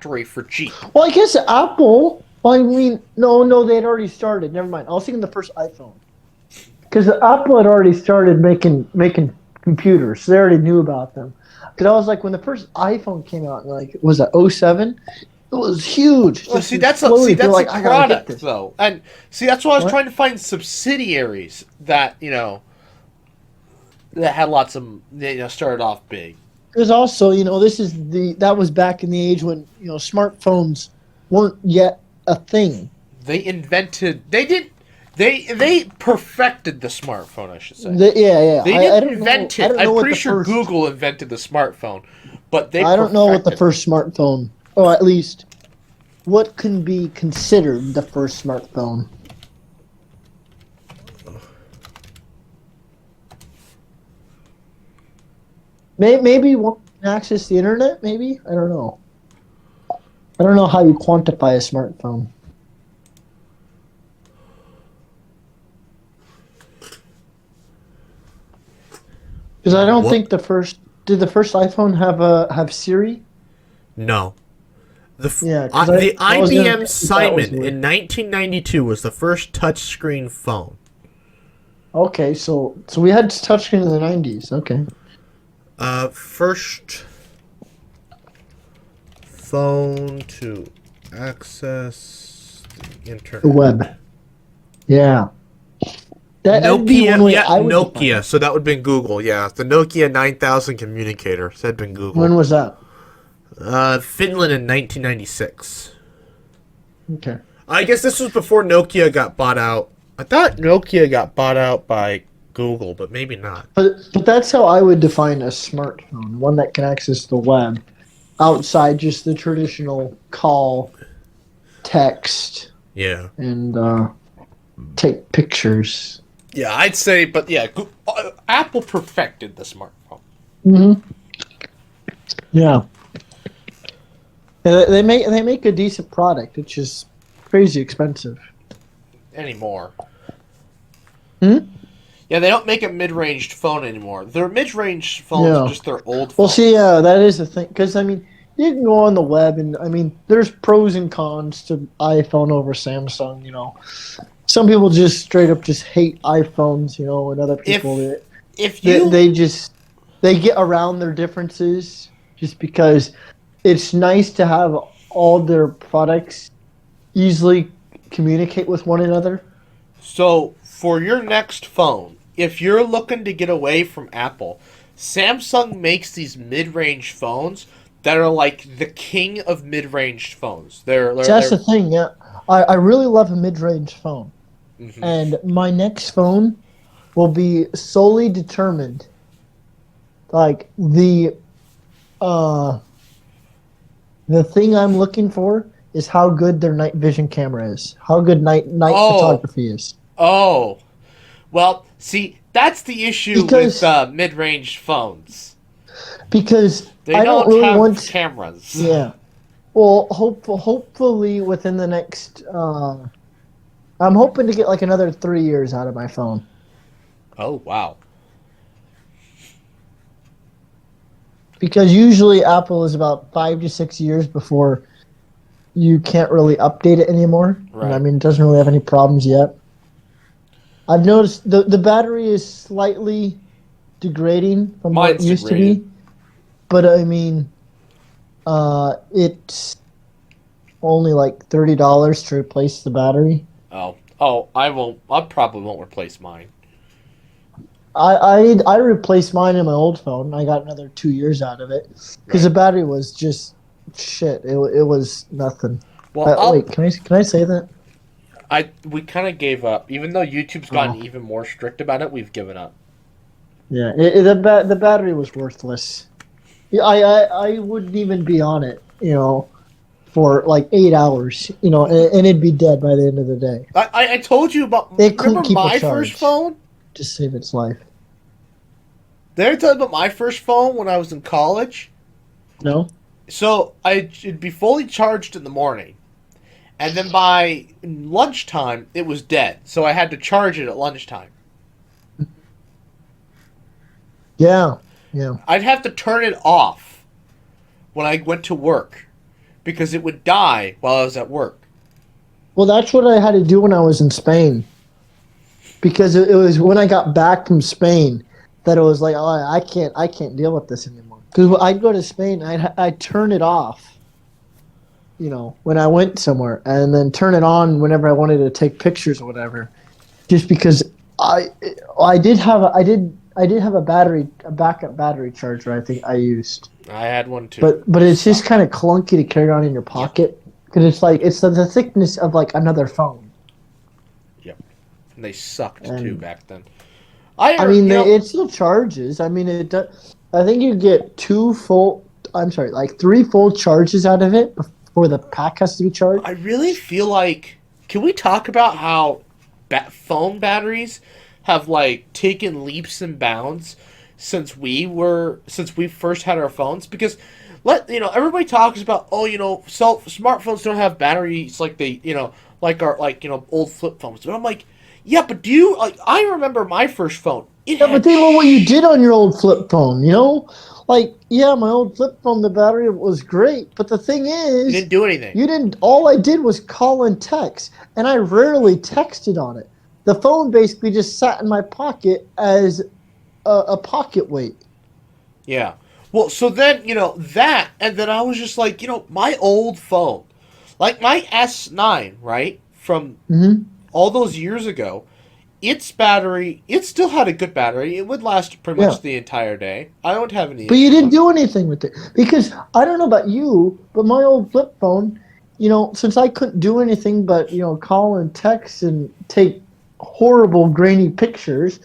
factory for cheap. Well, I guess Apple. Well, I mean, no, they had already started. Never mind. I was thinking the first iPhone because Apple had already started making computers, so they already knew about them. Because I was like, when the first iPhone came out, like, was that '07? It was huge. Well, Just see, that's exploded. They're that's a like, I gotta get product this. though, and see, that's why I was What? trying to find subsidiaries that that had lots of started off big. Because also, that was back in the age when smartphones weren't yet a thing. They invented. They did. They perfected the smartphone, I should say. Yeah. They I didn't don't know. invent I it. don't know I'm what pretty the sure first. Google invented the smartphone, but they I don't know what the perfected. first smartphone, or at least what can be considered the first smartphone. Maybe one can access the internet. Maybe I don't know. I don't know how you quantify a smartphone because I don't What? think the first did the first iPhone have Siri. No. Yeah, because The I was gonna IBM think that was Simon weird. in 1992 was the first touchscreen phone. Okay, so we had touchscreen in the '90s. Okay, First phone to access the the internet. web. Yeah, that'd be Nokia, one way yeah, I would define Nokia. it. So that would have been Google. Yeah, the Nokia 9000 communicator. So that'd been Google. When was that? Finland in 1996. Okay. I guess this was before Nokia got bought out. I thought Nokia got bought out by Google, but maybe not. But that's how I would define a smartphone, one that can access the web outside just the traditional call, text, Yeah. and take pictures. Yeah, I'd say, but yeah, Apple perfected the smartphone. Hmm. Yeah, they make a decent product. It's just crazy expensive. Anymore. Hmm? Yeah, they don't make a mid-ranged phone anymore. Their mid-range phones are Yeah. just their old Well, see, phones. that is the thing. Because I mean, you can go on the web, and I mean, there's pros and cons to iPhone over Samsung. Some people just straight up just hate iPhones. And other people If that if they, you they just they get around their differences just because it's nice to have all their products easily communicate with one another. So, for your next phone, if you're looking to get away from Apple, Samsung makes these mid-range phones that are like the king of mid-range phones. So that's the thing. Yeah, I really love a mid-range phone, Mhm. and my next phone will be solely determined. Like uh the thing I'm looking for is how good their night vision camera is, how good night Oh, photography is, oh. Well, see, that's the issue with because mid-range phones. because They I don't don't really have want. cameras. Yeah. Well, hopefully within the next. I'm hoping to get like another 3 years out of my phone Oh, wow. because usually Apple is about 5 to 6 years before you can't really update it anymore, and I Right. mean it doesn't really have any problems yet. I've noticed the battery is slightly degrading from what it Mine's used to degraded. be, but I mean, it's only like $30 to replace the battery. Oh, I won't. I probably won't replace mine. I replaced mine in my old phone. I got another 2 years out of it because Right. the battery was just shit. It was nothing. Well, Wait, can I say that? we kind of gave up. Even though YouTube's gotten Oh, even more strict about it, we've given up. yeah. The battery was worthless. Yeah, I wouldn't even be on it. For like 8 hours. And it'd be dead by the end of the day. I told you about. It couldn't Remember keep a my first charge phone? to save its life. Did I tell you about my first phone when I was in college? No. So it'd be fully charged in the morning, and then by lunchtime it was dead. So I had to charge it at lunchtime. Yeah. Yeah. I'd have to turn it off when I went to work because it would die while I was at work. Well, that's what I had to do when I was in Spain. Because it was when I got back from Spain that it was like, oh, I can't deal with this anymore. Because I'd go to Spain, I'd turn it off, when I went somewhere, and then turn it on whenever I wanted to take pictures or whatever. Just because I did have a backup battery charger. I think I used. I had one too. But it's just kind of clunky to carry around in your pocket because it's the thickness of like another phone. Yep, and they sucked And, too back then. It still charges. I mean, it does. I think you get 3 full charges out of it before the pack has to be charged. I really feel like, can we talk about how phone batteries have like taken leaps and bounds since we first had our phones? Because everybody talks about, smartphones don't have batteries like they like our old flip phones. But I'm like, yeah, but I remember my first phone. But think about what you did on your old flip phone, Like, yeah, my old flip phone, the battery was great. But the thing is, you didn't do anything. All I did was call and text. And I rarely texted on it. The phone basically just sat in my pocket as a pocket weight. Yeah. Well, so then, that, and then I was just like, my old phone, like my S9, right, from all those years ago, its battery, it still had a good battery. It would last pretty much the entire day. I don't have any. But you didn't do anything with it. Because, I don't know about you, but my old flip phone, since I couldn't do anything but, call and text and take horrible grainy pictures,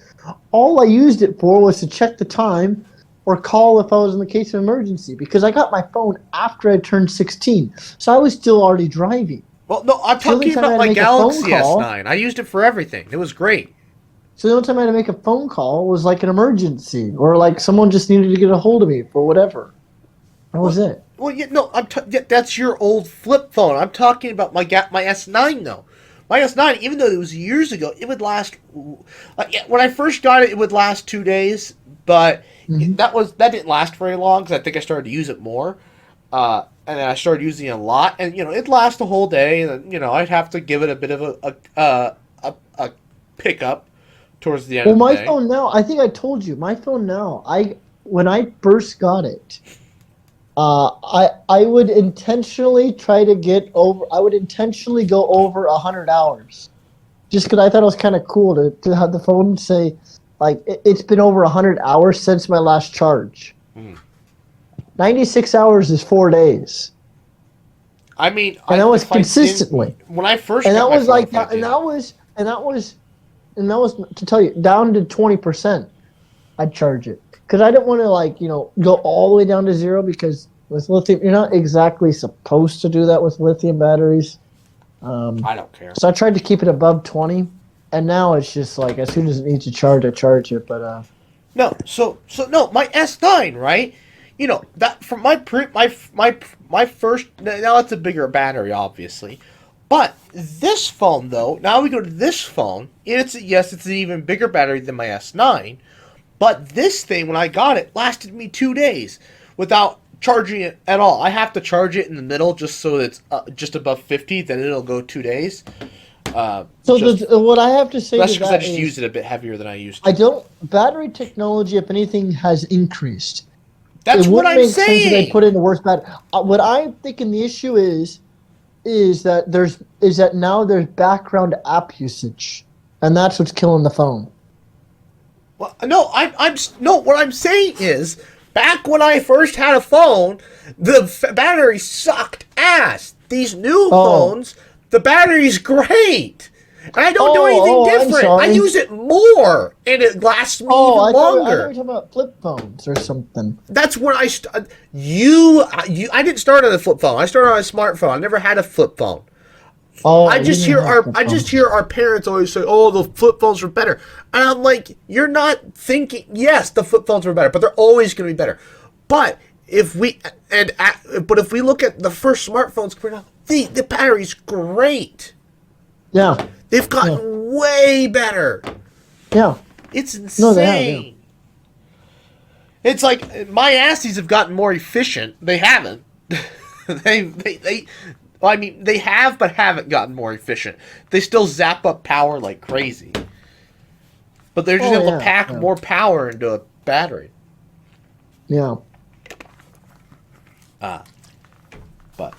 all I used it for was to check the time or call if I was in the case of emergency. Because I got my phone after I turned 16. So I was still already driving. Well, no, I'm talking about my Galaxy S9. I used it for everything. It was great. So the only time I had to make a phone call was like an emergency, or like someone just needed to get a hold of me for whatever. That was it. Well, that's your old flip phone. I'm talking about my S9 though. My S9, even though it was years ago, it would last. When I first got it, it would last 2 days, but that didn't last very long because I think I started to use it more. And then I started using it a lot, and it'd last the whole day, and then I'd have to give it a bit of a pickup towards the end. Well, my phone now, I think I told you, my phone now, when I first got it, I would intentionally go over 100 hours, just because I thought it was kind of cool to have the phone say, like, it's been over 100 hours since my last charge. 96 hours is 4 days. I mean, and that was consistently when I first. And that was like that, and that was to tell you down to 20%. I'd charge it because I didn't want to go all the way down to zero, because with lithium you're not exactly supposed to do that with lithium batteries. I don't care. So I tried to keep it above 20, and now it's just like as soon as it needs to charge, I charge it. But no, so no, my S9, right? That from my first. Now it's a bigger battery, obviously, but this phone though. Now we go to this phone. It's an even bigger battery than my S9, but this thing when I got it lasted me 2 days without charging it at all. I have to charge it in the middle just so it's just above 50. Then it'll go 2 days. What I have to say that's to because that I just is, use it a bit heavier than I used to. Battery technology, if anything, has increased. That's what I'm saying. It wouldn't make sense that they put in the worst battery. What I'm thinking the issue is that now there's background app usage, and that's what's killing the phone. Well, no, what I'm saying is, back when I first had a phone, the battery sucked ass. These new phones, the battery's great. And I don't do anything different. I use it more, and it lasts me even longer. I thought you were talking about flip phones or something. That's when I I didn't start on a flip phone. I started on a smartphone. I never had a flip phone. I just hear our parents always say, "Oh, the flip phones were better," and I'm like, "You're not thinking." Yes, the flip phones were better, but they're always going to be better. But if we look at the first smartphones, the battery's great. Yeah. They've gotten way better. Yeah. It's insane. No, they have, yeah. It's like my Assies have gotten more efficient. They haven't. Well, I mean, they have, but haven't gotten more efficient. They still zap up power like crazy, but they're just Oh able to yeah, pack yeah, more power into a battery. yeah. But